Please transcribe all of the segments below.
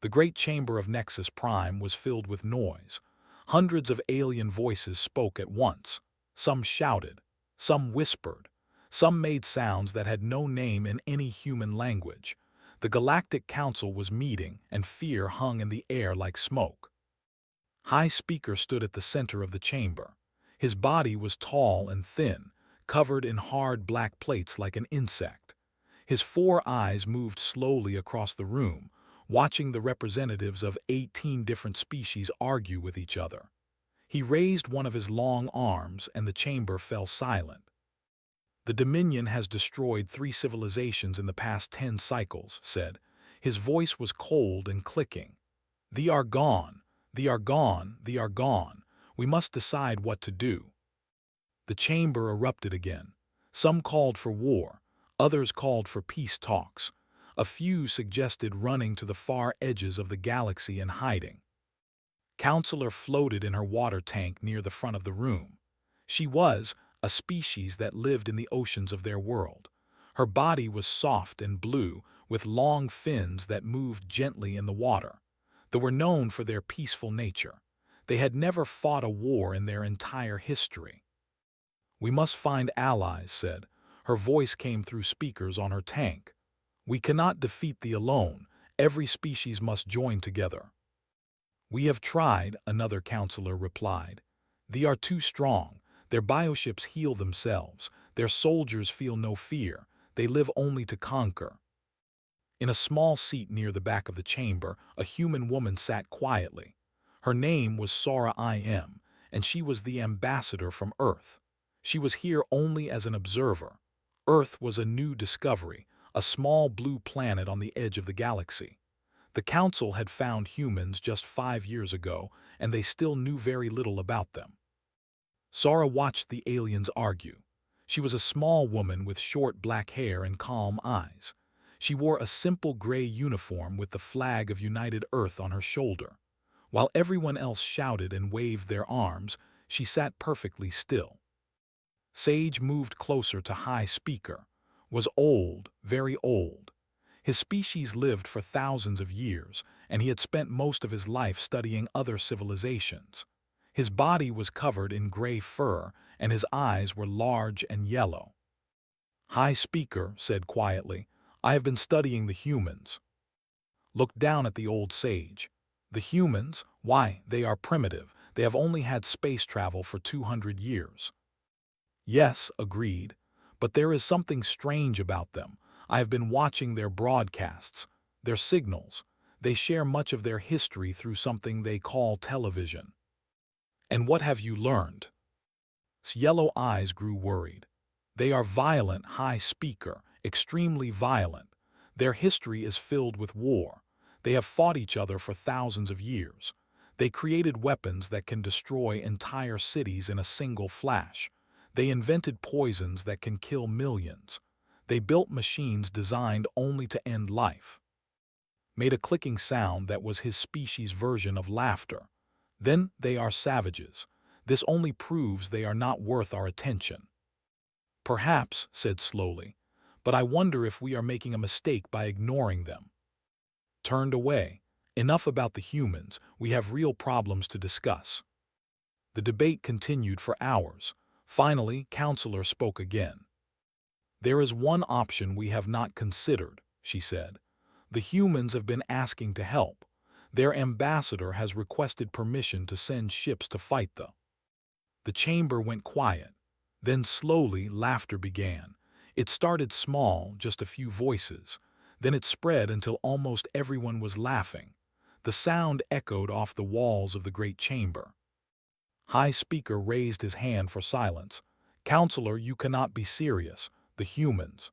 The great chamber of Nexus Prime was filled with noise. Hundreds of alien voices spoke at once. Some shouted, some whispered, some made sounds that had no name in any human language. The Galactic Council was meeting, and fear hung in the air like smoke. High Speaker stood at the center of the chamber. His body was tall and thin, covered in hard black plates like an insect. His four eyes moved slowly across the room, watching the representatives of 18 different species argue with each other. He raised one of his long arms, and the chamber fell silent. "The Dominion has destroyed 3 civilizations in the past 10 cycles," said. His voice was cold and clicking. "They are gone. They are gone. They are gone. We must decide what to do." The chamber erupted again. Some called for war. Others called for peace talks. A few suggested running to the far edges of the galaxy and hiding. Counselor floated in her water tank near the front of the room. She was a species that lived in the oceans of their world. Her body was soft and blue, with long fins that moved gently in the water. They were known for their peaceful nature. They had never fought a war in their entire history. "We must find allies," said. Her voice came through speakers on her tank. "We cannot defeat them alone. Every species must join together." "We have tried," another counselor replied. "They are too strong. Their bioships heal themselves. Their soldiers feel no fear. They live only to conquer." In a small seat near the back of the chamber, a human woman sat quietly. Her name was Sora IM, and she was the ambassador from Earth. She was here only as an observer. Earth was a new discovery, a small blue planet on the edge of the galaxy. The Council had found humans just 5 years ago, and they still knew very little about them. Sora watched the aliens argue. She was a small woman with short black hair and calm eyes. She wore a simple gray uniform with the flag of United Earth on her shoulder. While everyone else shouted and waved their arms, she sat perfectly still. Sage moved closer to High Speaker. Was old, very old. His species lived for thousands of years, and he had spent most of his life studying other civilizations. His body was covered in gray fur, and his eyes were large and yellow. High Speaker said quietly, "I have been studying the humans." Looked down at the old sage. "The humans? Why, they are primitive. They have only had space travel for 200 years. "Yes," agreed, "but there is something strange about them. I have been watching their broadcasts, their signals. They share much of their history through something they call television." "And what have you learned?" Yellow eyes grew worried. "They are violent, High Speaker, extremely violent. Their history is filled with war. They have fought each other for thousands of years. They created weapons that can destroy entire cities in a single flash. They invented poisons that can kill millions. They built machines designed only to end life." Made a clicking sound that was his species' version of laughter. "Then they are savages. This only proves they are not worth our attention." "Perhaps," said slowly, "but I wonder if we are making a mistake by ignoring them." Turned away. "Enough about the humans. We have real problems to discuss." The debate continued for hours. Finally, Counselor spoke again. "There is one option we have not considered," she said. "The humans have been asking to help. Their ambassador has requested permission to send ships to fight them." The chamber went quiet. Then slowly laughter began. It started small, just a few voices. Then it spread until almost everyone was laughing. The sound echoed off the walls of the great chamber. High Speaker raised his hand for silence. "Counselor, you cannot be serious. The humans."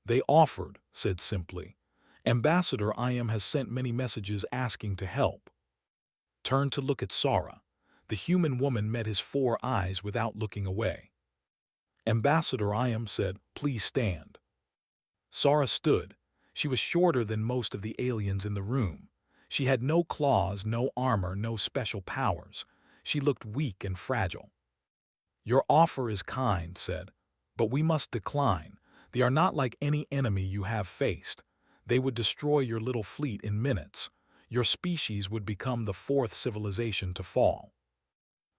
"They offered," said simply. "Ambassador IM has sent many messages asking to help." Turned to look at Sora. The human woman met his 4 eyes without looking away. Ambassador IM said, "Please stand." Sora stood. She was shorter than most of the aliens in the room. She had no claws, no armor, no special powers. She looked weak and fragile. "Your offer is kind," said, "but we must decline. They are not like any enemy you have faced. They would destroy your little fleet in minutes. Your species would become the fourth civilization to fall.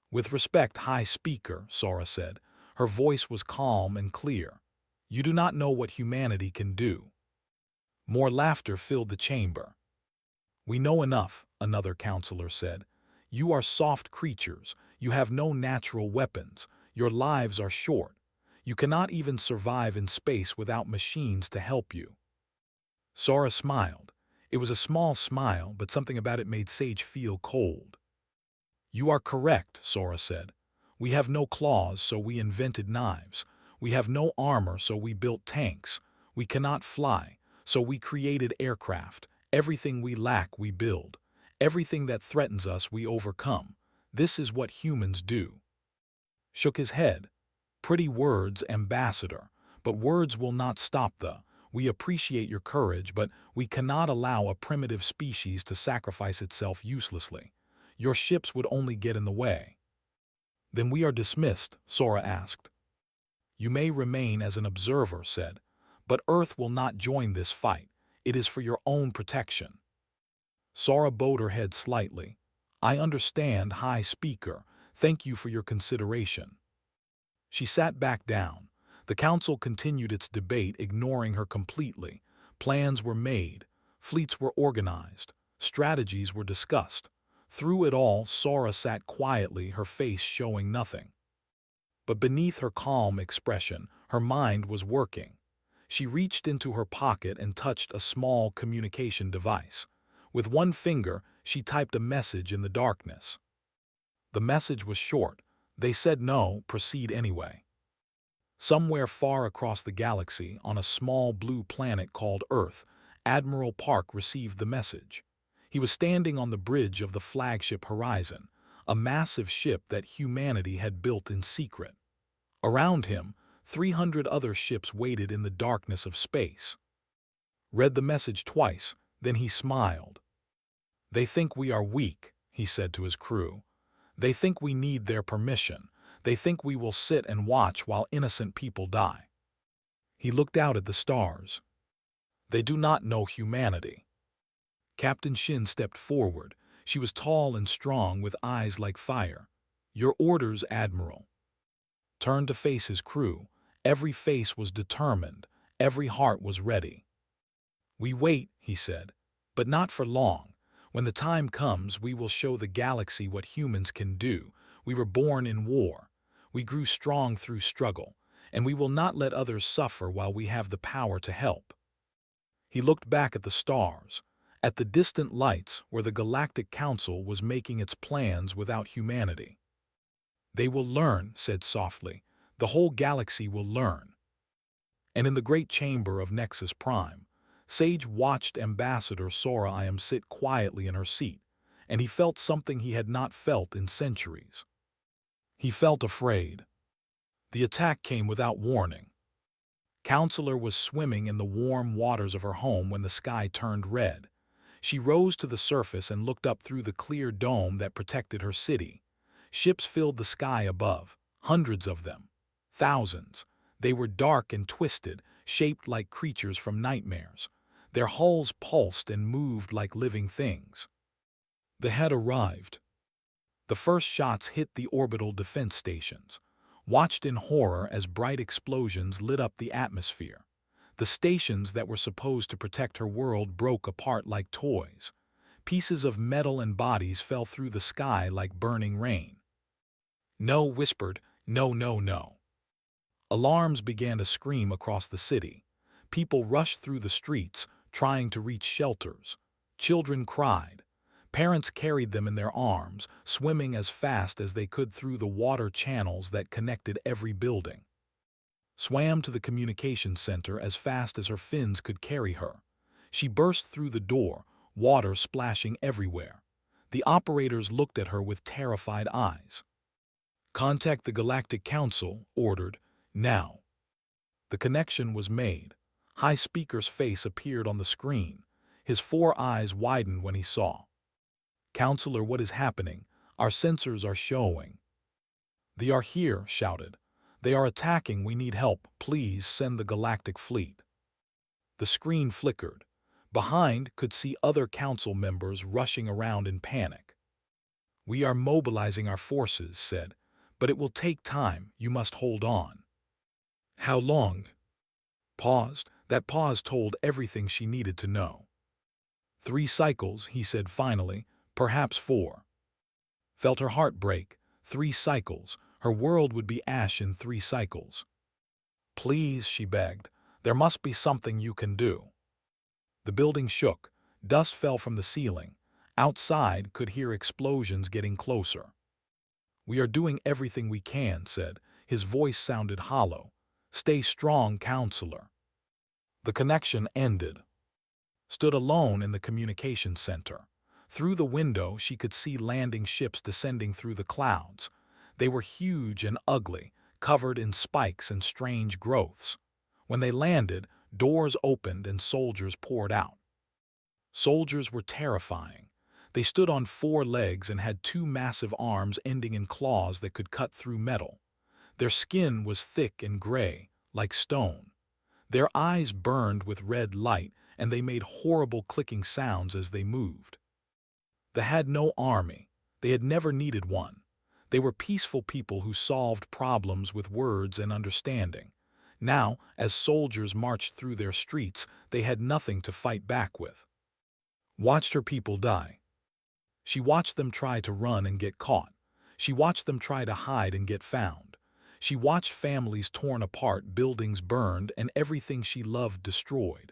With respect, High Speaker, Sora said. Her voice was calm and clear. You do not know what humanity can do. More laughter filled the chamber. We know enough, another counselor said. You are soft creatures. You have no natural weapons. Your lives are short. You cannot even survive in space without machines to help you. Sora smiled. It was a small smile, but something about it made Sage feel cold. You are correct, Sora said. We have no claws, so we invented knives. We have no armor, so we built tanks. We cannot fly, so we created aircraft. Everything we lack, we build. Everything that threatens us, we overcome. This is what humans do. Shook his head. Pretty words, Ambassador, but words will not stop we appreciate your courage, but we cannot allow a primitive species to sacrifice itself uselessly. Your ships would only get in the way. Then we are dismissed, Sora asked. You may remain as an observer, said, but Earth will not join this fight. It is for your own protection. Sora bowed her head slightly. I understand, High Speaker. Thank you for your consideration. She sat back down. The council continued its debate, ignoring her completely. Plans were made. Fleets were organized. Strategies were discussed. Through it all, Sora sat quietly, her face showing nothing. But beneath her calm expression, her mind was working. She reached into her pocket and touched a small communication device. With one finger, she typed a message in the darkness. The message was short. They said no, proceed anyway. Somewhere far across the galaxy, on a small blue planet called Earth, Admiral Park received the message. He was standing on the bridge of the flagship Horizon, a massive ship that humanity had built in secret. Around him, 300 other ships waited in the darkness of space. Read the message twice, then he smiled. They think we are weak, he said to his crew. They think we need their permission. They think we will sit and watch while innocent people die. He looked out at the stars. They do not know humanity. Captain Shin stepped forward. She was tall and strong with eyes like fire. Your orders, Admiral. Turned to face his crew. Every face was determined. Every heart was ready. We wait, he said, but not for long. When the time comes, we will show the galaxy what humans can do. We were born in war. We grew strong through struggle, and we will not let others suffer while we have the power to help. He looked back at the stars, at the distant lights where the Galactic Council was making its plans without humanity. They will learn, said softly. The whole galaxy will learn. And in the great chamber of Nexus Prime, Sage watched Ambassador Sora Iam sit quietly in her seat, and he felt something he had not felt in centuries. He felt afraid. The attack came without warning. Counselor was swimming in the warm waters of her home when the sky turned red. She rose to the surface and looked up through the clear dome that protected her city. Ships filled the sky above, hundreds of them, thousands. They were dark and twisted, shaped like creatures from nightmares. Their hulls pulsed and moved like living things. The had arrived. The first shots hit the orbital defense stations, watched in horror as bright explosions lit up the atmosphere. The stations that were supposed to protect her world broke apart like toys. Pieces of metal and bodies fell through the sky like burning rain. No whispered, no, no, no. Alarms began to scream across the city. People rushed through the streets, trying to reach shelters. Children cried. Parents carried them in their arms, swimming as fast as they could through the water channels that connected every building. Swam to the communications center as fast as her fins could carry her. She burst through the door, water splashing everywhere. The operators looked at her with terrified eyes. Contact the Galactic Council, ordered, now. The connection was made. High Speaker's face appeared on the screen. His 4 eyes widened when he saw. Counselor, what is happening? Our sensors are showing. They are here, shouted. They are attacking, we need help. Please send the Galactic Fleet. The screen flickered. Behind could see other council members rushing around in panic. "We are mobilizing our forces," said, "but it will take time. You must hold on." "How long?" Paused. That pause told everything she needed to know. "3 cycles," he said finally, "perhaps 4. Felt her heart break. 3 cycles. Her world would be ash in 3 cycles. "Please," she begged, "there must be something you can do." The building shook. Dust fell from the ceiling. Outside could hear explosions getting closer. "We are doing everything we can," said. His voice sounded hollow. "Stay strong, counselor." The connection ended. Stood alone in the communication center. Through the window she could see landing ships descending through the clouds. They were huge and ugly, covered in spikes and strange growths. When they landed, doors opened and soldiers poured out. Soldiers were terrifying. They stood on 4 legs and had 2 massive arms ending in claws that could cut through metal. Their skin was thick and gray, like stone. Their eyes burned with red light, and they made horrible clicking sounds as they moved. They had no army. They had never needed one. They were peaceful people who solved problems with words and understanding. Now, as soldiers marched through their streets, they had nothing to fight back with. Watched her people die. She watched them try to run and get caught. She watched them try to hide and get found. She watched families torn apart, buildings burned, and everything she loved destroyed.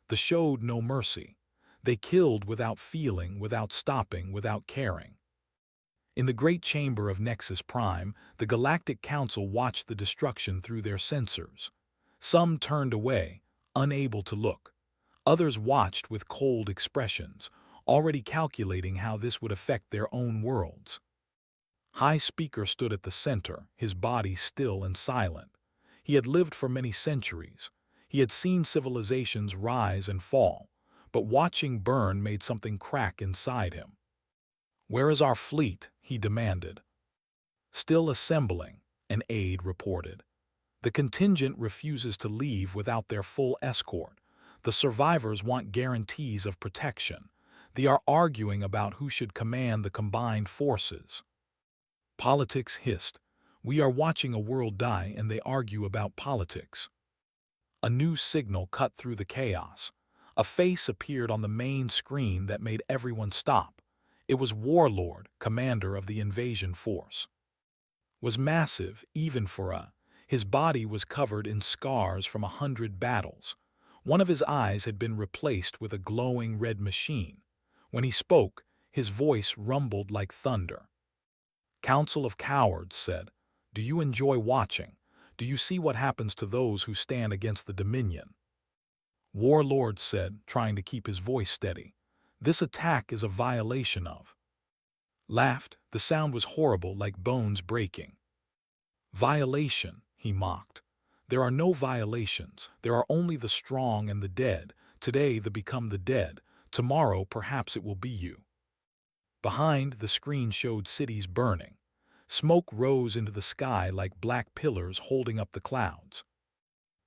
They showed no mercy. They killed without feeling, without stopping, without caring. In the great chamber of Nexus Prime, the Galactic Council watched the destruction through their sensors. Some turned away, unable to look. Others watched with cold expressions, already calculating how this would affect their own worlds. High Speaker stood at the center, his body still and silent. He had lived for many centuries. He had seen civilizations rise and fall, but watching burn made something crack inside him. "Where is our fleet?" he demanded. "Still assembling," an aide reported. "The contingent refuses to leave without their full escort. The survivors want guarantees of protection. They are arguing about who should command the combined forces." Politics hissed. "We are watching a world die and they argue about politics." A new signal cut through the chaos. A face appeared on the main screen that made everyone stop. It was Warlord, commander of the invasion force. Was massive, even for a. His body was covered in scars from 100 battles. One of his eyes had been replaced with a glowing red machine. When he spoke, his voice rumbled like thunder. "Council of Cowards," said, "do you enjoy watching? Do you see what happens to those who stand against the Dominion?" Warlord said, trying to keep his voice steady, "This attack is a violation of." Laughed. The sound was horrible, like bones breaking. "Violation," he mocked. "There are no violations. There are only the strong and the dead. Today they become the dead. Tomorrow perhaps it will be you." Behind, the screen showed cities burning. Smoke rose into the sky like black pillars holding up the clouds.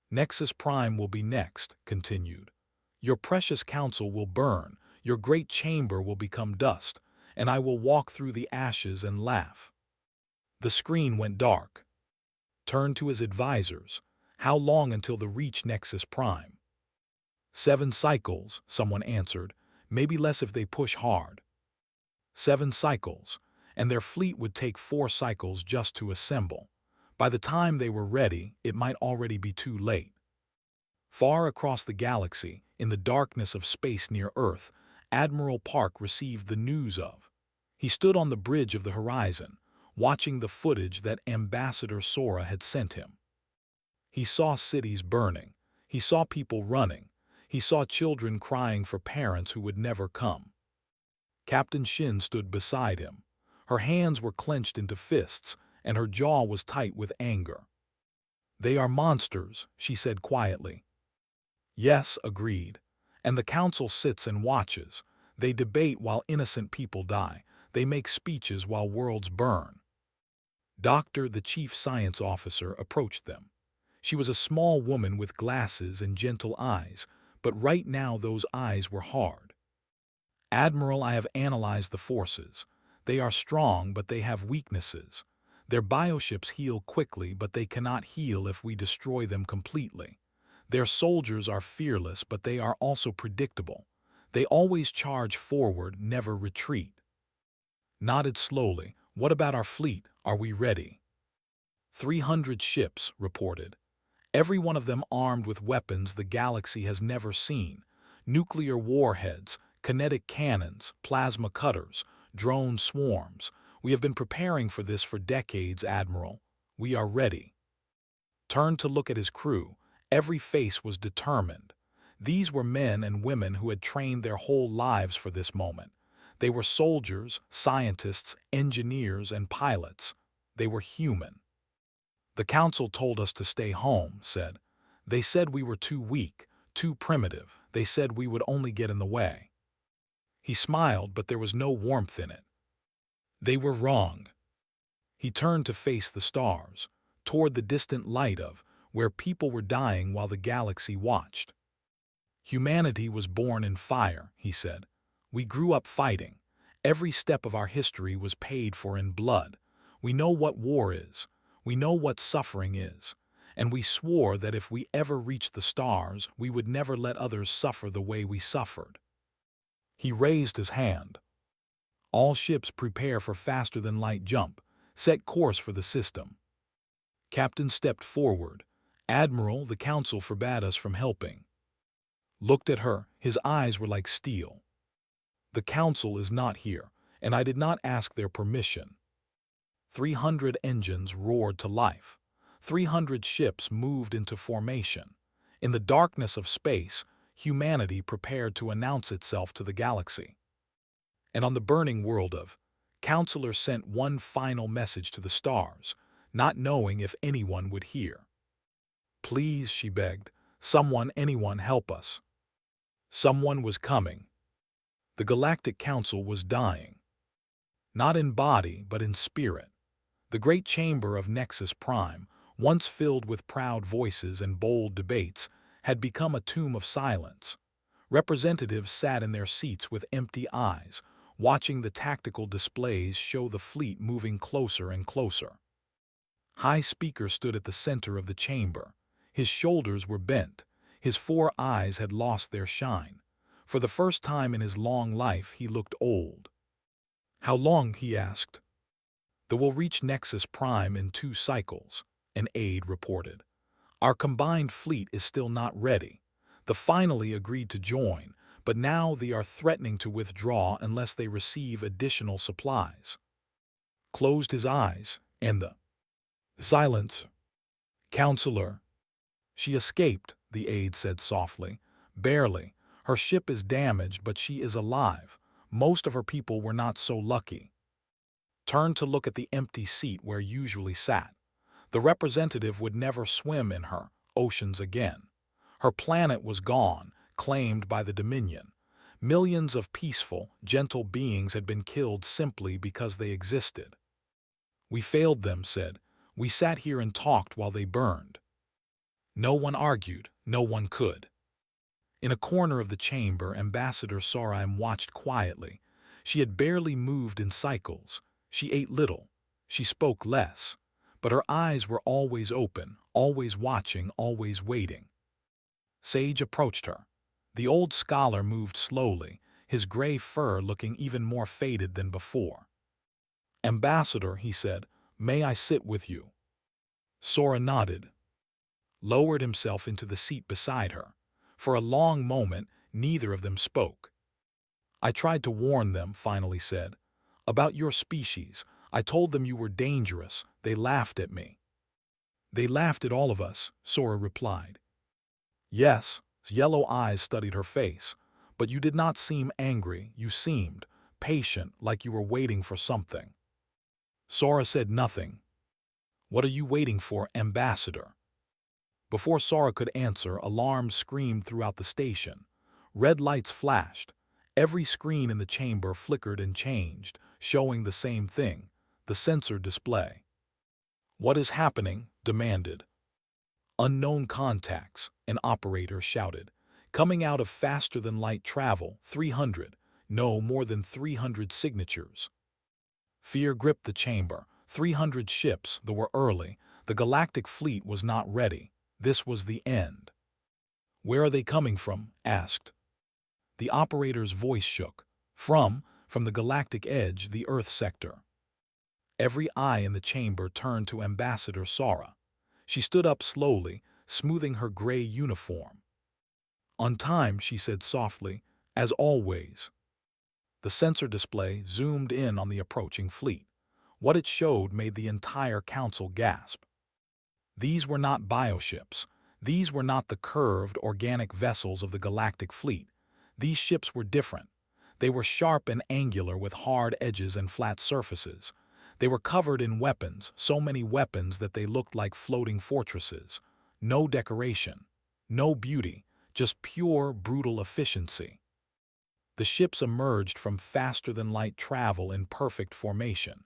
"Nexus Prime will be next," continued. "Your precious council will burn, your great chamber will become dust, and I will walk through the ashes and laugh." The screen went dark. Turned to his advisors. "How long until the reach Nexus Prime?" 7 cycles, someone answered. "Maybe less if they push hard." 7 cycles, and their fleet would take 4 cycles just to assemble. By the time they were ready, it might already be too late. Far across the galaxy, in the darkness of space near Earth, Admiral Park received the news of. He stood on the bridge of the horizon, watching the footage that Ambassador Sora had sent him. He saw cities burning. He saw people running. He saw children crying for parents who would never come. Captain Shin stood beside him. Her hands were clenched into fists, and her jaw was tight with anger. "They are monsters," she said quietly. "Yes," agreed. "And the council sits and watches. They debate while innocent people die. They make speeches while worlds burn." Doctor, the chief science officer, approached them. She was a small woman with glasses and gentle eyes, but right now those eyes were hard. "Admiral, I have analyzed the forces. They are strong, but they have weaknesses. Their bioships heal quickly, but they cannot heal if we destroy them completely. Their soldiers are fearless, but they are also predictable. They always charge forward, never retreat." Nodded slowly. "What about our fleet? Are we ready?" 300 ships, reported. Every one of them armed with weapons the galaxy has never seen. Nuclear warheads, kinetic cannons, plasma cutters, drone swarms. "We have been preparing for this for decades, Admiral. We are ready." Turned to look at his crew. Every face was determined. These were men and women who had trained their whole lives for this moment. They were soldiers, scientists, engineers, and pilots. They were human. "The council told us to stay home," said. "They said we were too weak, too primitive. They said we would only get in the way." He smiled, but there was no warmth in it. They were wrong. He turned to face the stars, toward the distant light of where people were dying while the galaxy watched. "Humanity was born in fire," he said. "We grew up fighting. Every step of our history was paid for in blood. We know what war is. We know what suffering is. And we swore that if we ever reached the stars, we would never let others suffer the way we suffered." He raised his hand. "All ships prepare for faster-than-light jump. Set course for the system." Captain stepped forward. "Admiral, the council forbade us from helping." Looked at her. His eyes were like steel. "The council is not here, and I did not ask their permission." 300 engines roared to life. 300 ships moved into formation. In the darkness of space, humanity prepared to announce itself to the galaxy. And on the burning world of, Counselor sent one final message to the stars, not knowing if anyone would hear. "Please," she begged, "someone, anyone, help us." Someone was coming. The Galactic Council was dying. Not in body, but in spirit. The great chamber of Nexus Prime, once filled with proud voices and bold debates, had become a tomb of silence. Representatives sat in their seats with empty eyes, watching the tactical displays show the fleet moving closer and closer. High Speaker stood at the center of the chamber. His shoulders were bent. His 4 eyes had lost their shine. For the first time in his long life, he looked old. "How long?" he asked. "We'll reach Nexus Prime in 2 cycles," an aide reported. "Our combined fleet is still not ready. The finally agreed to join, but now they are threatening to withdraw unless they receive additional supplies." Closed his eyes, and the silence. "Counselor." "She escaped," the aide said softly. "Barely. Her ship is damaged, but she is alive. Most of her people were not so lucky." Turned to look at the empty seat where usually sat. The representative would never swim in her oceans again. Her planet was gone, claimed by the Dominion. Millions of peaceful, gentle beings had been killed simply because they existed. "We failed them," said. "We sat here and talked while they burned." No one argued, no one could. In a corner of the chamber, Ambassador Soraim watched quietly. She had barely moved in cycles. She ate little. She spoke less. But her eyes were always open, always watching, always waiting. Sage approached her. The old scholar moved slowly, his gray fur looking even more faded than before. "Ambassador," he said, "may I sit with you?" Sora nodded, lowered himself into the seat beside her. For a long moment, neither of them spoke. "I tried to warn them," finally said, "about your species. I told them you were dangerous. They laughed at me." "They laughed at all of us," Sora replied. "Yes," yellow eyes studied her face, "but you did not seem angry. You seemed patient, like you were waiting for something." Sora said nothing. "What are you waiting for, Ambassador?" Before Sora could answer, alarms screamed throughout the station. Red lights flashed. Every screen in the chamber flickered and changed, showing the same thing, the sensor display. "What is happening?" demanded. "Unknown contacts," an operator shouted. Coming out of faster-than-light travel, 300, no more than 300 signatures. Fear gripped the chamber. 300 ships, they were early. The galactic fleet was not ready. This was the end. "Where are they coming from?" asked. The operator's voice shook. From the galactic edge, the Earth sector." Every eye in the chamber turned to Ambassador Sara. She stood up slowly, smoothing her gray uniform. "On time," she said softly, "as always." The sensor display zoomed in on the approaching fleet. What it showed made the entire council gasp. These were not bioships. These were not the curved, organic vessels of the galactic fleet. These ships were different. They were sharp and angular with hard edges and flat surfaces. They were covered in weapons, so many weapons that they looked like floating fortresses. No decoration, no beauty, just pure, brutal efficiency. The ships emerged from faster-than-light travel in perfect formation.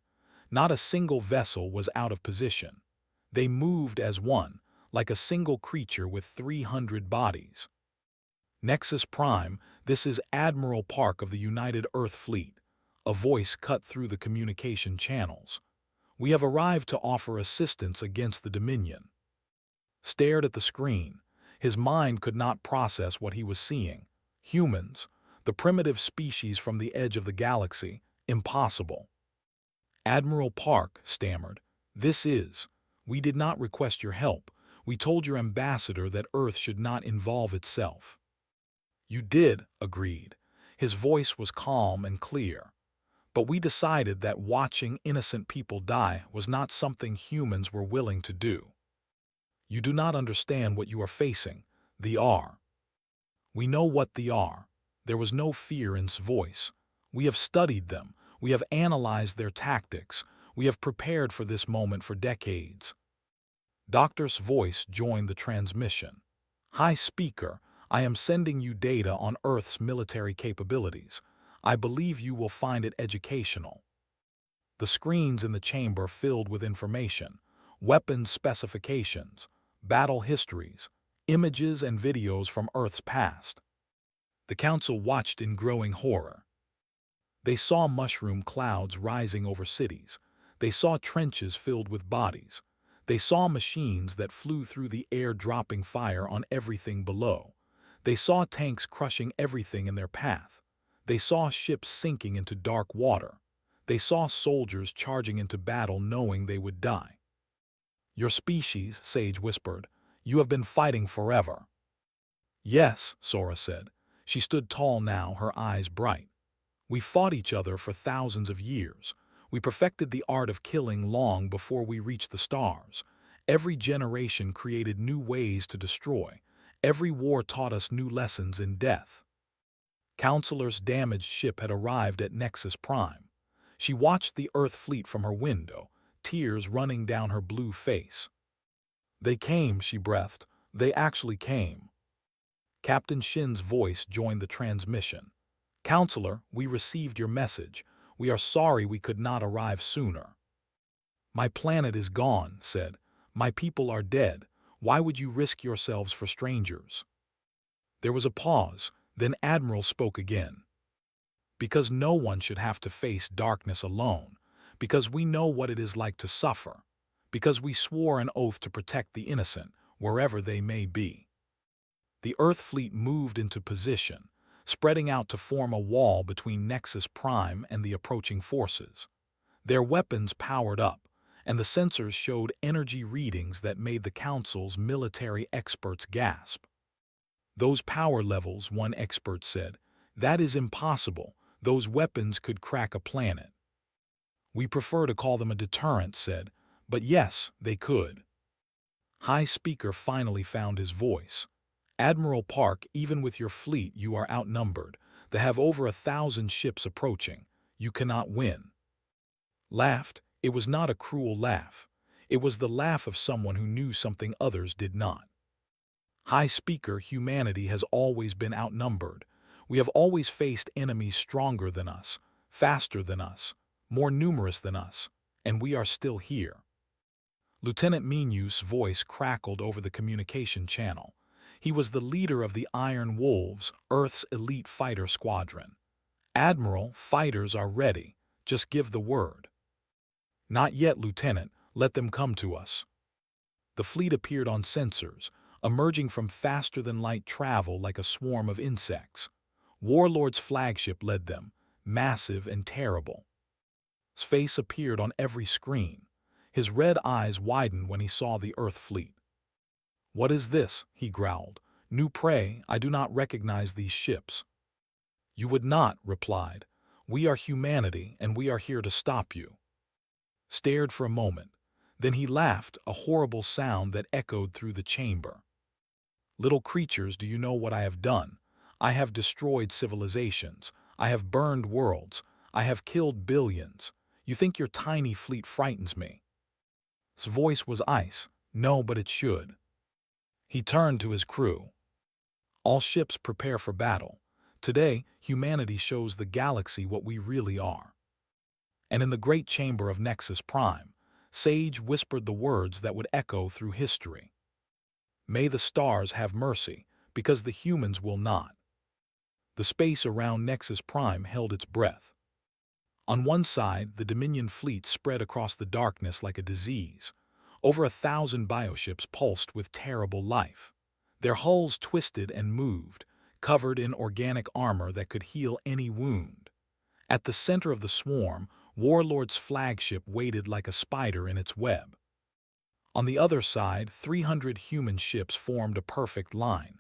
Not a single vessel was out of position. They moved as one, like a single creature with 300 bodies. "Nexus Prime, this is Admiral Park of the United Earth Fleet." A voice cut through the communication channels. "We have arrived to offer assistance against the Dominion." Stared at the screen. His mind could not process what he was seeing. Humans, the primitive species from the edge of the galaxy, impossible. "Admiral Park," stammered, "we did not request your help. We told your ambassador that Earth should not involve itself." "You did," agreed. His voice was calm and clear. "But we decided that watching innocent people die was not something humans were willing to do. You do not understand what you are facing. They are." "We know what they are." There was no fear in his voice. "We have studied them. We have analyzed their tactics. We have prepared for this moment for decades." Doctor's voice joined the transmission. "Hi, Speaker. I am sending you data on Earth's military capabilities. I believe you will find it educational." The screens in the chamber filled with information, weapons specifications, battle histories, images and videos from Earth's past. The council watched in growing horror. They saw mushroom clouds rising over cities. They saw trenches filled with bodies. They saw machines that flew through the air dropping fire on everything below. They saw tanks crushing everything in their path. They saw ships sinking into dark water. They saw soldiers charging into battle knowing they would die. "Your species," Sage whispered, "you have been fighting forever." "Yes," Sora said. She stood tall now, her eyes bright. "We fought each other for thousands of years. We perfected the art of killing long before we reached the stars. Every generation created new ways to destroy. Every war taught us new lessons in death." Counselor's damaged ship had arrived at Nexus Prime. She watched the Earth fleet from her window, tears running down her blue face. "They came," she breathed. "They actually came." Captain Shin's voice joined the transmission. "Counselor, we received your message. We are sorry we could not arrive sooner." "My planet is gone," said. "My people are dead. Why would you risk yourselves for strangers?" There was a pause, then Admiral spoke again. "Because no one should have to face darkness alone. Because we know what it is like to suffer. Because we swore an oath to protect the innocent, wherever they may be." The Earth fleet moved into position, spreading out to form a wall between Nexus Prime and the approaching forces. Their weapons powered up, and the sensors showed energy readings that made the Council's military experts gasp. "Those power levels," one expert said, "that is impossible. Those weapons could crack a planet." "We prefer to call them a deterrent," said, "but yes, they could." High Speaker finally found his voice. "Admiral Park, even with your fleet you are outnumbered. They have over 1,000 ships approaching. You cannot win." Laughed. It was not a cruel laugh. It was the laugh of someone who knew something others did not. "High Speaker, humanity has always been outnumbered. We have always faced enemies stronger than us, faster than us, more numerous than us, and we are still here." Lieutenant Minu's voice crackled over the communication channel. He was the leader of the Iron Wolves, Earth's elite fighter squadron. "Admiral, fighters are ready. Just give the word." "Not yet, Lieutenant. Let them come to us." The fleet appeared on sensors, emerging from faster-than-light travel like a swarm of insects. Warlord's flagship led them, massive and terrible. His face appeared on every screen. His red eyes widened when he saw the Earth fleet. "What is this?" he growled. "New prey, I do not recognize these ships." "You would not," replied. "We are humanity, and we are here to stop you." Stared for a moment. Then he laughed, a horrible sound that echoed through the chamber. "Little creatures, do you know what I have done? I have destroyed civilizations. I have burned worlds. I have killed billions. You think your tiny fleet frightens me?" His voice was ice. "No, but it should." He turned to his crew. "All ships prepare for battle. Today, humanity shows the galaxy what we really are." And in the great chamber of Nexus Prime, Sage whispered the words that would echo through history. "May the stars have mercy, because the humans will not." The space around Nexus Prime held its breath. On one side, the Dominion fleet spread across the darkness like a disease. Over 1,000 bioships pulsed with terrible life. Their hulls twisted and moved, covered in organic armor that could heal any wound. At the center of the swarm, Warlord's flagship waited like a spider in its web. On the other side, 300 human ships formed a perfect line.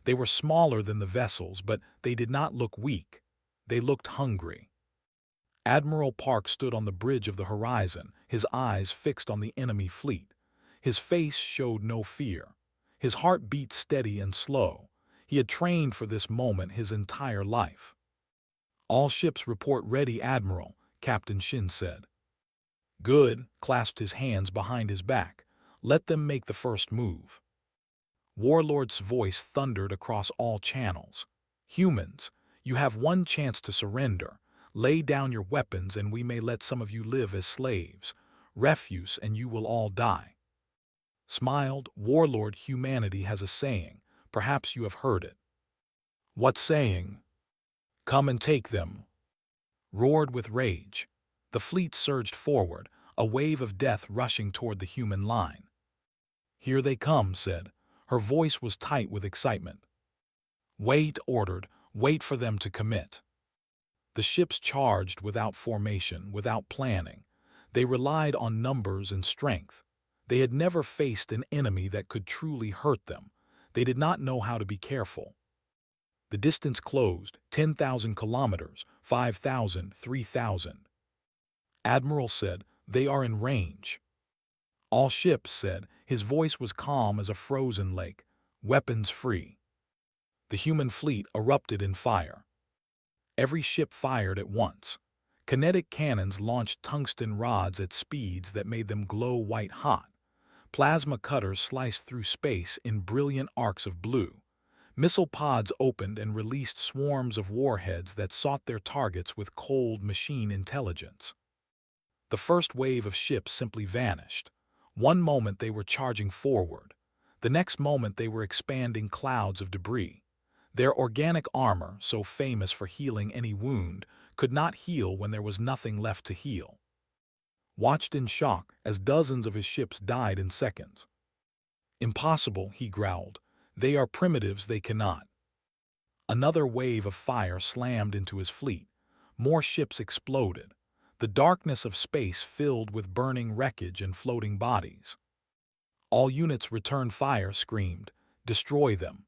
They were smaller than the vessels, but they did not look weak. They looked hungry. Admiral Park stood on the bridge of the horizon, his eyes fixed on the enemy fleet. His face showed no fear. His heart beat steady and slow. He had trained for this moment his entire life. "All ships report ready, Admiral," Captain Shin said. "Good," clasped his hands behind his back. "Let them make the first move." Warlord's voice thundered across all channels. "Humans, you have one chance to surrender. Lay down your weapons and we may let some of you live as slaves. Refuse and you will all die." Smiled, "Warlord, humanity has a saying. Perhaps you have heard it." "What saying?" "Come and take them." Roared with rage. The fleet surged forward, a wave of death rushing toward the human line. "Here they come," said. Her voice was tight with excitement. "Wait," ordered. "Wait for them to commit." The ships charged without formation, without planning. They relied on numbers and strength. They had never faced an enemy that could truly hurt them. They did not know how to be careful. The distance closed, 10,000 kilometers, 5,000, 3,000. Admiral said, "They are in range." "All ships," said. His voice was calm as a frozen lake. "Weapons free." The human fleet erupted in fire. Every ship fired at once. Kinetic cannons launched tungsten rods at speeds that made them glow white-hot. Plasma cutters sliced through space in brilliant arcs of blue. Missile pods opened and released swarms of warheads that sought their targets with cold machine intelligence. The first wave of ships simply vanished. One moment they were charging forward. The next moment they were expanding clouds of debris. Their organic armor, so famous for healing any wound, could not heal when there was nothing left to heal. Watched in shock as dozens of his ships died in seconds. "Impossible," he growled. "They are primitives, they cannot." Another wave of fire slammed into his fleet. More ships exploded. The darkness of space filled with burning wreckage and floating bodies. "All units return fire," screamed. "Destroy them."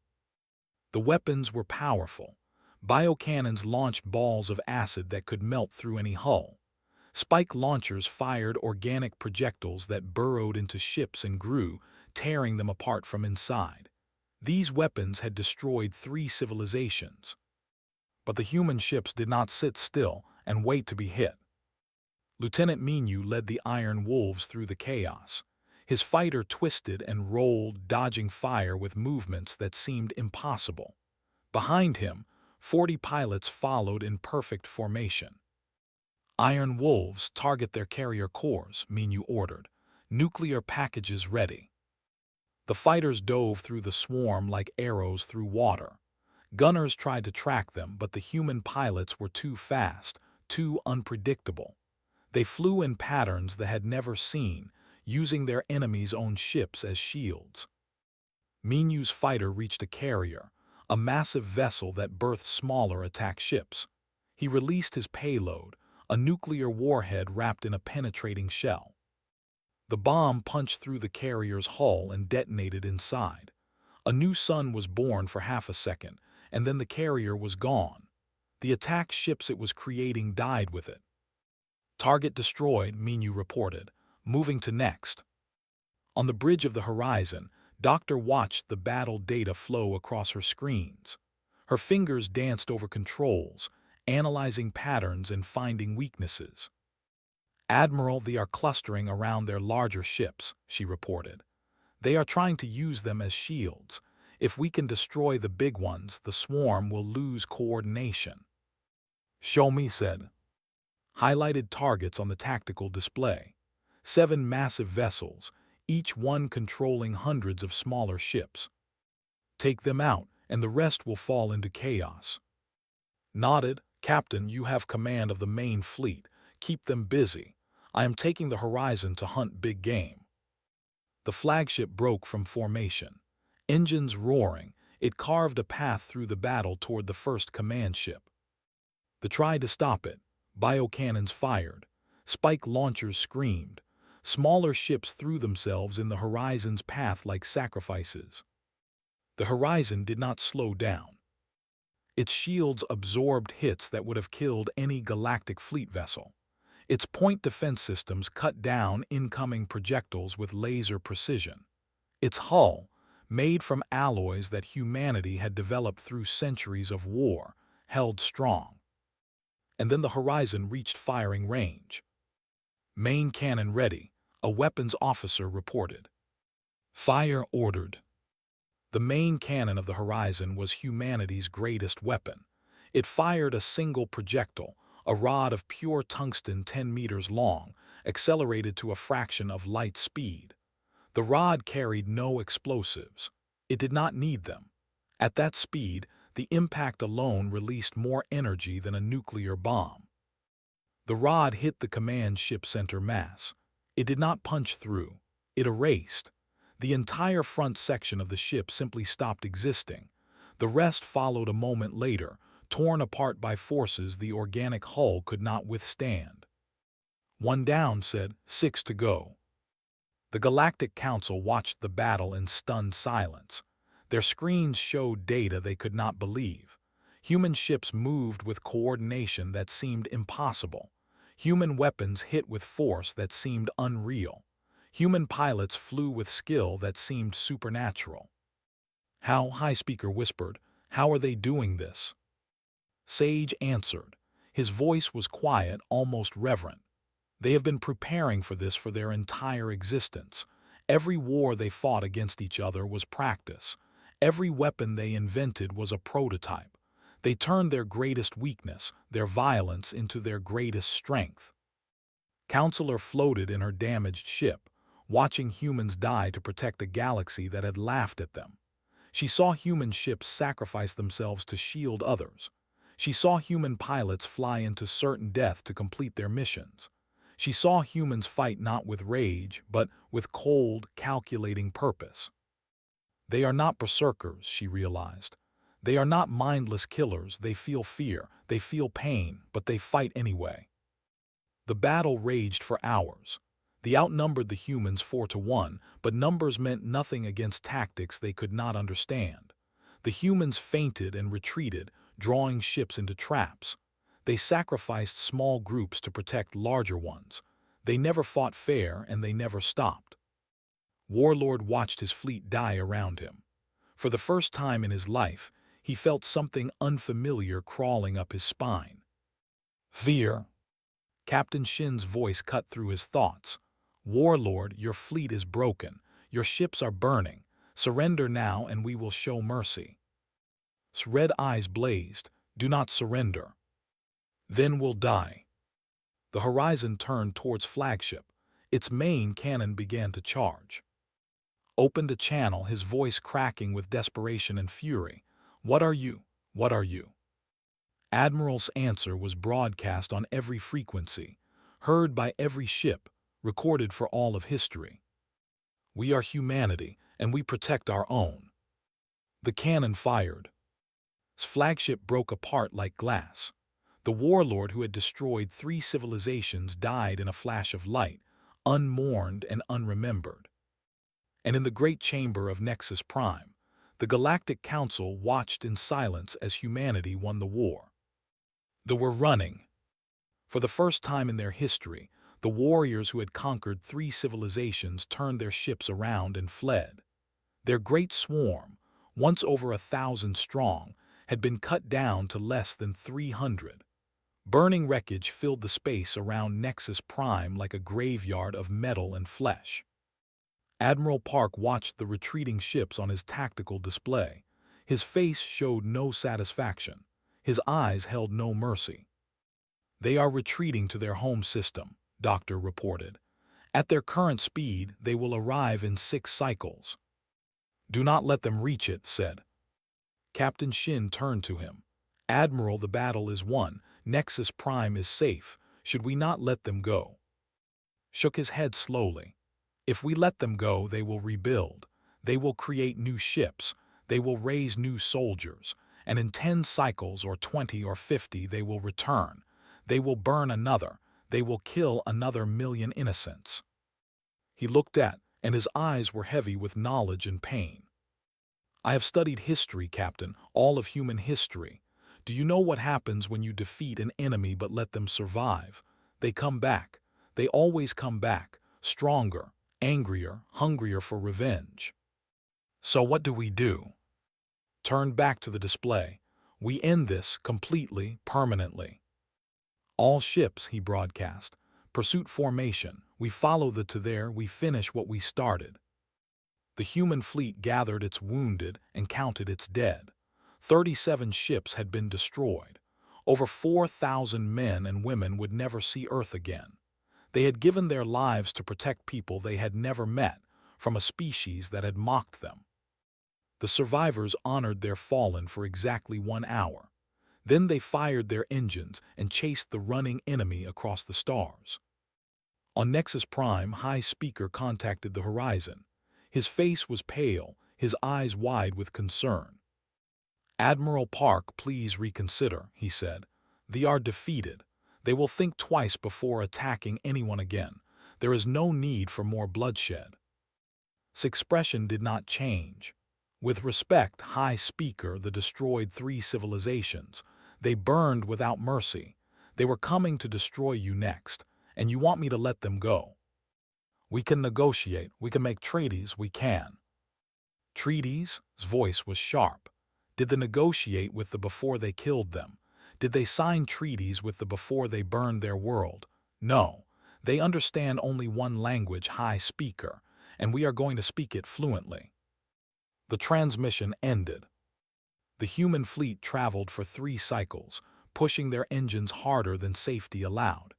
The weapons were powerful. Biocannons launched balls of acid that could melt through any hull. Spike launchers fired organic projectiles that burrowed into ships and grew, tearing them apart from inside. These weapons had destroyed 3 civilizations. But the human ships did not sit still and wait to be hit. Lieutenant Minyu led the Iron Wolves through the chaos. His fighter twisted and rolled, dodging fire with movements that seemed impossible. Behind him, 40 pilots followed in perfect formation. "Iron Wolves, target their carrier cores," Minyu ordered. "Nuclear packages ready." The fighters dove through the swarm like arrows through water. Gunners tried to track them, but the human pilots were too fast, too unpredictable. They flew in patterns they had never seen, using their enemies' own ships as shields. Minu's fighter reached a carrier, a massive vessel that berthed smaller attack ships. He released his payload, a nuclear warhead wrapped in a penetrating shell. The bomb punched through the carrier's hull and detonated inside. A new sun was born for half a second, and then the carrier was gone. The attack ships it was creating died with it. Target destroyed, Minu reported, moving to next. On the bridge of the horizon, Doctor watched the battle data flow across her screens. Her fingers danced over controls, analyzing patterns and finding weaknesses. Admiral, they are clustering around their larger ships, she reported. They are trying to use them as shields. If we can destroy the big ones, the swarm will lose coordination. Show me, said. Highlighted targets on the tactical display. 7 massive vessels, each one controlling hundreds of smaller ships. Take them out, and the rest will fall into chaos. Nodded. Captain, you have command of the main fleet. Keep them busy. I am taking the horizon to hunt big game. The flagship broke from formation. Engines roaring, it carved a path through the battle toward the first command ship. They tried to stop it. Biocannons fired. Spike launchers screamed. Smaller ships threw themselves in the horizon's path like sacrifices. The horizon did not slow down. Its shields absorbed hits that would have killed any galactic fleet vessel. Its point defense systems cut down incoming projectiles with laser precision. Its hull, made from alloys that humanity had developed through centuries of war, held strong. And then the horizon reached firing range. Main cannon ready, a weapons officer reported. Fire ordered. The main cannon of the horizon was humanity's greatest weapon. It fired a single projectile, a rod of pure tungsten 10 meters long, accelerated to a fraction of light speed. The rod carried no explosives. It did not need them. At that speed, the impact alone released more energy than a nuclear bomb. The rod hit the command ship center mass. It did not punch through. It erased. The entire front section of the ship simply stopped existing. The rest followed a moment later, torn apart by forces the organic hull could not withstand. 1 down, said, 6 to go. The Galactic Council watched the battle in stunned silence. Their screens showed data they could not believe. Human ships moved with coordination that seemed impossible. Human weapons hit with force that seemed unreal. Human pilots flew with skill that seemed supernatural. How, High Speaker whispered, how are they doing this? Sage answered. His voice was quiet, almost reverent. They have been preparing for this for their entire existence. Every war they fought against each other was practice. Every weapon they invented was a prototype. They turned their greatest weakness, their violence, into their greatest strength. Counselor floated in her damaged ship, watching humans die to protect a galaxy that had laughed at them. She saw human ships sacrifice themselves to shield others. She saw human pilots fly into certain death to complete their missions. She saw humans fight not with rage, but with cold, calculating purpose. They are not berserkers, she realized. They are not mindless killers. They feel fear, they feel pain, but they fight anyway. The battle raged for hours. They outnumbered the humans 4 to 1, but numbers meant nothing against tactics they could not understand. The humans feinted and retreated, drawing ships into traps. They sacrificed small groups to protect larger ones. They never fought fair, and they never stopped. Warlord watched his fleet die around him. For the first time in his life, he felt something unfamiliar crawling up his spine. Fear. Captain Shin's voice cut through his thoughts. Warlord, your fleet is broken. Your ships are burning. Surrender now and we will show mercy. His red eyes blazed. Do not surrender. Then we'll die. The horizon turned towards flagship. Its main cannon began to charge. opened a channel, his voice cracking with desperation and fury. "What are you? What are you?" Admiral's answer was broadcast on every frequency, heard by every ship, recorded for all of history. "We are humanity, and we protect our own." The cannon fired. His flagship broke apart like glass. The warlord who had destroyed 3 civilizations died in a flash of light, unmourned and unremembered. And in the great chamber of Nexus Prime, the Galactic Council watched in silence as humanity won the war. They were running. For the first time in their history, the warriors who had conquered 3 civilizations turned their ships around and fled. Their great swarm, once over 1,000 strong, had been cut down to less than 300. Burning wreckage filled the space around Nexus Prime like a graveyard of metal and flesh. Admiral Park watched the retreating ships on his tactical display. His face showed no satisfaction. His eyes held no mercy. "They are retreating to their home system," Doctor reported. "At their current speed, they will arrive in 6 cycles." "Do not let them reach it," said. Captain Shin turned to him. "Admiral, the battle is won. Nexus Prime is safe. Should we not let them go?" Shook his head slowly. "If we let them go, they will rebuild. They will create new ships. They will raise new soldiers. And in 10 cycles or 20 or 50, they will return. They will burn another. They will kill another million innocents." He looked at, and his eyes were heavy with knowledge and pain. "I have studied history, Captain, all of human history. Do you know what happens when you defeat an enemy but let them survive? They come back. They always come back, stronger, angrier, hungrier for revenge. So what do we do?" Turned back to the display. "We end this completely, permanently. All ships," he broadcast. "Pursuit formation. We follow the to there, we finish what we started." The human fleet gathered its wounded and counted its dead. 37 ships had been destroyed. Over 4,000 men and women would never see Earth again. They had given their lives to protect people they had never met, from a species that had mocked them. The survivors honored their fallen for exactly 1 hour. Then they fired their engines and chased the running enemy across the stars. On Nexus Prime, High Speaker contacted the horizon. His face was pale, his eyes wide with concern. "Admiral Park, please reconsider," he said. "They are defeated. They will think twice before attacking anyone again. There is no need for more bloodshed." His expression did not change. "With respect, High Speaker, the destroyed 3 civilizations. They burned without mercy. They were coming to destroy you next, and you want me to let them go. We can negotiate, we can make treaties, we can." "Treaties?" His voice was sharp. "Did they negotiate with the before they killed them? Did they sign treaties with the before they burned their world? No. They understand only one language, High Speaker, and we are going to speak it fluently." The transmission ended. The human fleet traveled for 3 cycles, pushing their engines harder than safety allowed.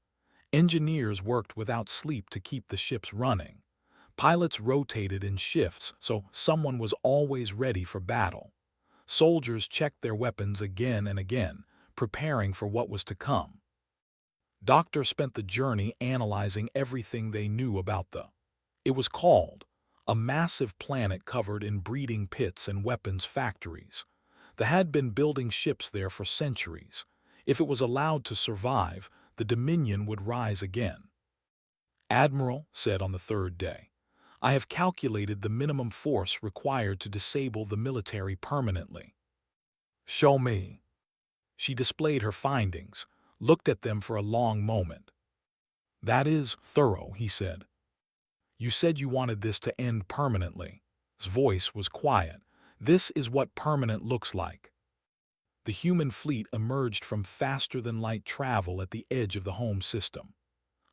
Engineers worked without sleep to keep the ships running. Pilots rotated in shifts, so someone was always ready for battle. Soldiers checked their weapons again and again, preparing for what was to come. Doctor spent the journey analyzing everything they knew about it was called a massive planet covered in breeding pits and weapons factories. They had been building ships there for centuries. If it was allowed to survive, the Dominion would rise again. "Admiral," said on the 3rd day, "I have calculated the minimum force required to disable the military permanently." "Show me." She displayed her findings, looked at them for a long moment. "That is thorough," he said. "You said you wanted this to end permanently." His voice was quiet. "This is what permanent looks like." The human fleet emerged from faster-than-light travel at the edge of the home system.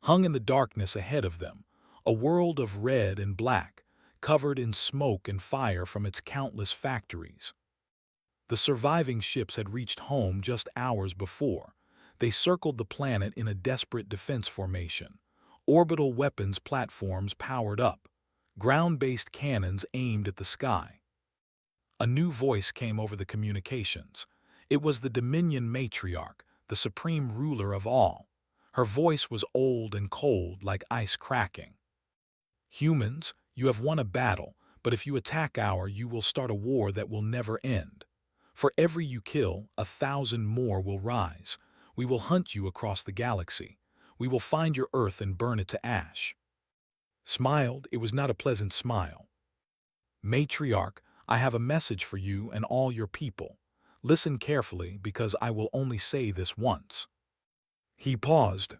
Hung in the darkness ahead of them, a world of red and black, covered in smoke and fire from its countless factories. The surviving ships had reached home just hours before. They circled the planet in a desperate defense formation. Orbital weapons platforms powered up. ground-based cannons aimed at the sky. A new voice came over the communications. It was the Dominion matriarch, the supreme ruler of all. Her voice was old and cold like ice cracking. Humans, you have won a battle, but if you attack you will start a war that will never end. For every you kill, 1,000 more will rise. We will hunt you across the galaxy. We will find your Earth and burn it to ash. Smiled, it was not a pleasant smile. Matriarch, I have a message for you and all your people. Listen carefully, because I will only say this once. He paused.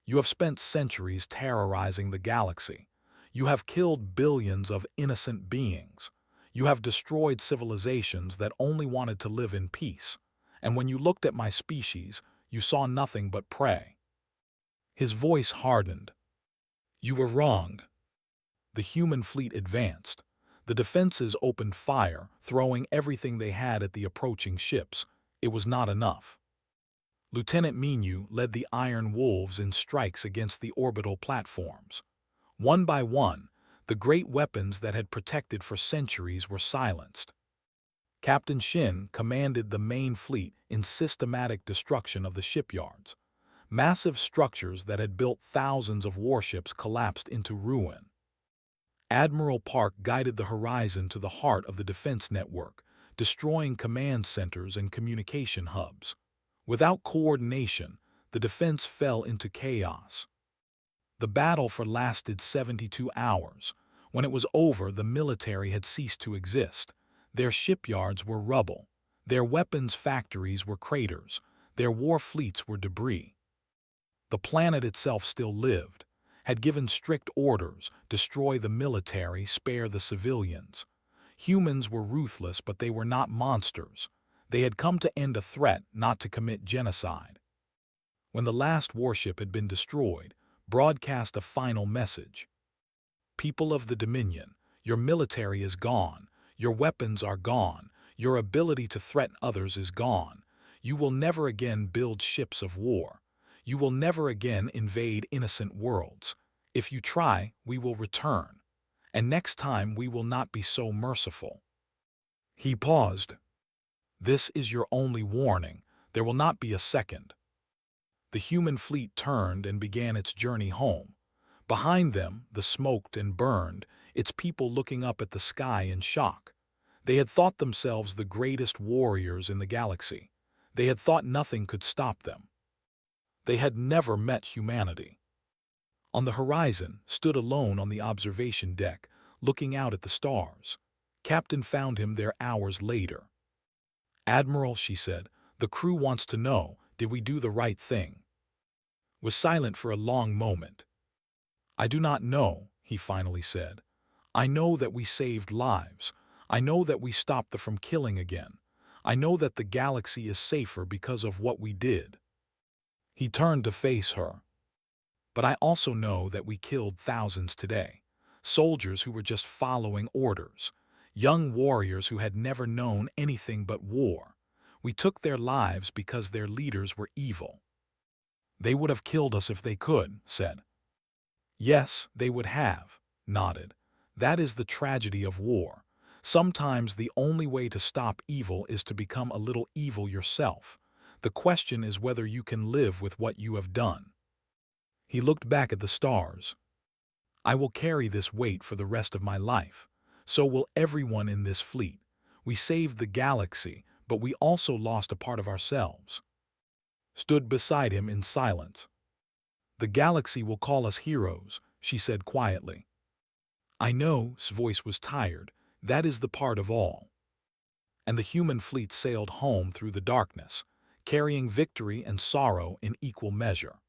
You have spent centuries terrorizing the galaxy. You have killed billions of innocent beings. You have destroyed civilizations that only wanted to live in peace. And when you looked at my species, you saw nothing but prey. His voice hardened. You were wrong. The human fleet advanced. The defenses opened fire, throwing everything they had at the approaching ships. It was not enough. Lieutenant Minu led the Iron Wolves in strikes against the orbital platforms. One by one, the great weapons that had protected for centuries were silenced. Captain Shin commanded the main fleet in systematic destruction of the shipyards. Massive structures that had built thousands of warships collapsed into ruin. Admiral Park guided the horizon to the heart of the defense network, destroying command centers and communication hubs. Without coordination, the defense fell into chaos. The battle lasted 72 hours. When it was over, the military had ceased to exist. Their shipyards were rubble. Their weapons factories were craters. Their war fleets were debris. The planet itself still lived, had given strict orders: destroy the military, spare the civilians. Humans were ruthless, but they were not monsters. They had come to end a threat, not to commit genocide. When the last warship had been destroyed, broadcast a final message. People of the Dominion, your military is gone. Your weapons are gone. Your ability to threaten others is gone. You will never again build ships of war. You will never again invade innocent worlds. If you try, we will return. And next time we will not be so merciful. He paused. This is your only warning. There will not be a second. The human fleet turned and began its journey home. Behind them, the smoked and burned, its people looking up at the sky in shock. They had thought themselves the greatest warriors in the galaxy. They had thought nothing could stop them. They had never met humanity. On the horizon, stood alone on the observation deck, looking out at the stars. Captain found him there hours later. Admiral, she said, the crew wants to know, did we do the right thing? Was silent for a long moment. I do not know, he finally said. I know that we saved lives. I know that we stopped them from killing again. I know that the galaxy is safer because of what we did. He turned to face her. But I also know that we killed thousands today. Soldiers who were just following orders. Young warriors who had never known anything but war. We took their lives because their leaders were evil. They would have killed us if they could, said. Yes, they would have, nodded. That is the tragedy of war. Sometimes the only way to stop evil is to become a little evil yourself. The question is whether you can live with what you have done. He looked back at the stars. I will carry this weight for the rest of my life. So will everyone in this fleet. We saved the galaxy, but we also lost a part of ourselves. Stood beside him in silence. The galaxy will call us heroes, she said quietly. I know, his voice was tired. That is the part of all. And the human fleet sailed home through the darkness, carrying victory and sorrow in equal measure.